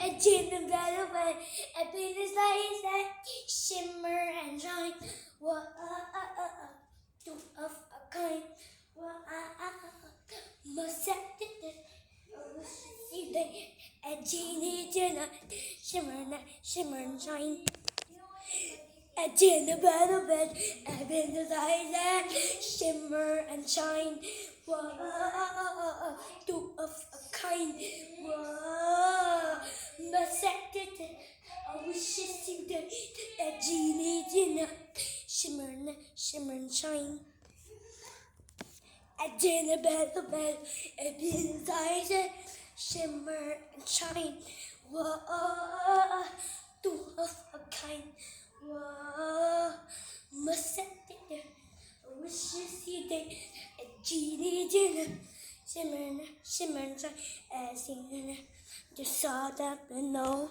A gin better way. Happiness lies that shimmer and shine. What two of a kind. What must have it. See the a genie dinner. Shimmer and shine. A gin better bed. Happiness lies that shimmer and shine. What two of a kind. Whoa, I wish you see the genie dinner. Shimmer and shine. A dinner bell, a bit inside, shimmer and shine. Whoa, two of a kind. Whoa, I wish you see the genie dinner. Shimmer and shine, as in just saw that below.